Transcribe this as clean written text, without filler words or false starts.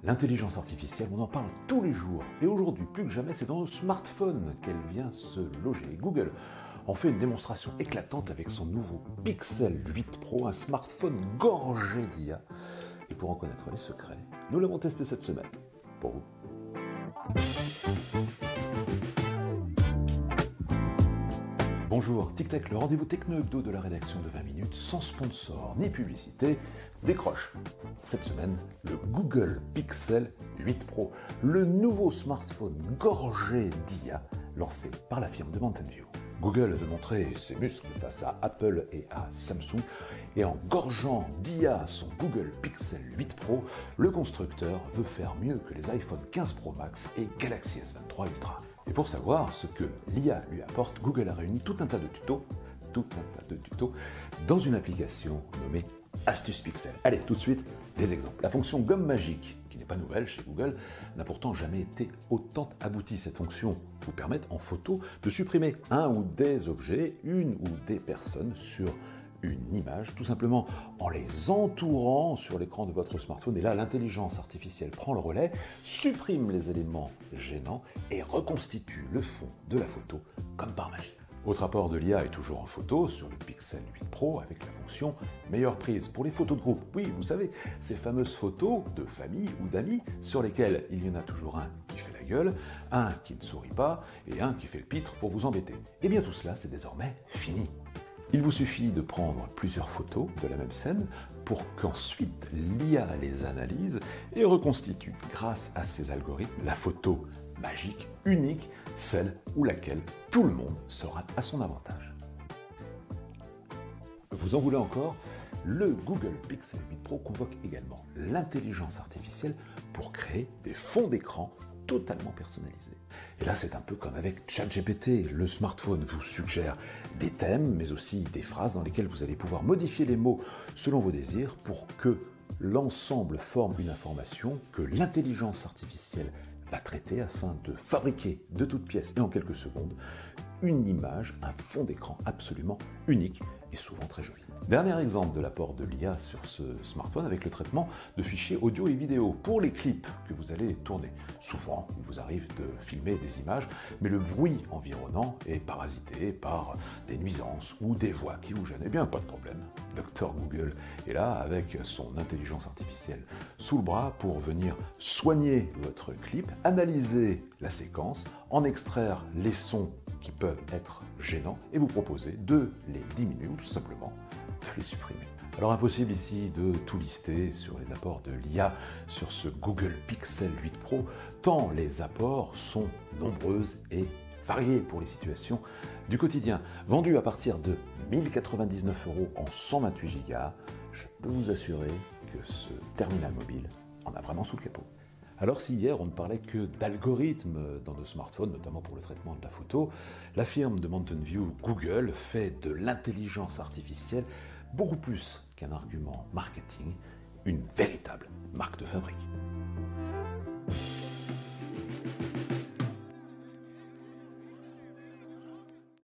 L'intelligence artificielle, on en parle tous les jours. Et aujourd'hui, plus que jamais, c'est dans nos smartphones qu'elle vient se loger. Google en fait une démonstration éclatante avec son nouveau Pixel 8 Pro, un smartphone gorgé d'IA. Et pour en connaître les secrets, nous l'avons testé cette semaine. Pour vous. Bonjour, Tic Tac, le rendez-vous techno-hebdo de la rédaction de 20 minutes, sans sponsor ni publicité, décroche. Cette semaine, le Google Pixel 8 Pro, le nouveau smartphone gorgé d'IA lancé par la firme de Mountain View. Google a démontré ses muscles face à Apple et à Samsung, et en gorgeant d'IA son Google Pixel 8 Pro, le constructeur veut faire mieux que les iPhone 15 Pro Max et Galaxy S23 Ultra. Et pour savoir ce que l'IA lui apporte, Google a réuni tout un tas de tutos dans une application nommée Astuce Pixel. Allez, tout de suite, des exemples. La fonction gomme magique, qui n'est pas nouvelle chez Google, n'a pourtant jamais été autant aboutie. Cette fonction vous permet en photo de supprimer un ou des objets, une ou des personnes sur une image, tout simplement en les entourant sur l'écran de votre smartphone. Et là, l'intelligence artificielle prend le relais, supprime les éléments gênants et reconstitue le fond de la photo comme par magie. Autre apport de l'IA est toujours en photo sur le Pixel 8 Pro avec la fonction meilleure prise pour les photos de groupe. Oui, vous savez, ces fameuses photos de famille ou d'amis sur lesquelles il y en a toujours un qui fait la gueule, un qui ne sourit pas et un qui fait le pitre pour vous embêter. Et bien tout cela, c'est désormais fini. Il vous suffit de prendre plusieurs photos de la même scène pour qu'ensuite l'IA les analyse et reconstitue, grâce à ses algorithmes, la photo magique, unique, celle ou laquelle tout le monde sera à son avantage. Vous en voulez encore ? Le Google Pixel 8 Pro convoque également l'intelligence artificielle pour créer des fonds d'écran totalement personnalisés. Et là, c'est un peu comme avec ChatGPT. Le smartphone vous suggère des thèmes, mais aussi des phrases dans lesquelles vous allez pouvoir modifier les mots selon vos désirs pour que l'ensemble forme une information que l'intelligence artificielle va traiter afin de fabriquer de toutes pièces et en quelques secondes une image, un fond d'écran absolument unique et souvent très joli. Dernier exemple de l'apport de l'IA sur ce smartphone avec le traitement de fichiers audio et vidéo pour les clips que vous allez tourner. Souvent, il vous arrive de filmer des images, mais le bruit environnant est parasité par des nuisances ou des voix qui vous gênent. Eh bien, pas de problème. Dr Google est là avec son intelligence artificielle sous le bras pour venir soigner votre clip, analyser la séquence, en extraire les sons qui peuvent être gênants et vous proposer de les diminuer ou tout simplement de les supprimer. Alors impossible ici de tout lister sur les apports de l'IA sur ce Google Pixel 8 Pro, tant les apports sont nombreuses et variés pour les situations du quotidien. Vendu à partir de 1099 € en 128 Go, je peux vous assurer que ce terminal mobile en a vraiment sous le capot. Alors si hier on ne parlait que d'algorithmes dans nos smartphones, notamment pour le traitement de la photo, la firme de Mountain View, Google, fait de l'intelligence artificielle beaucoup plus qu'un argument marketing, une véritable marque de fabrique.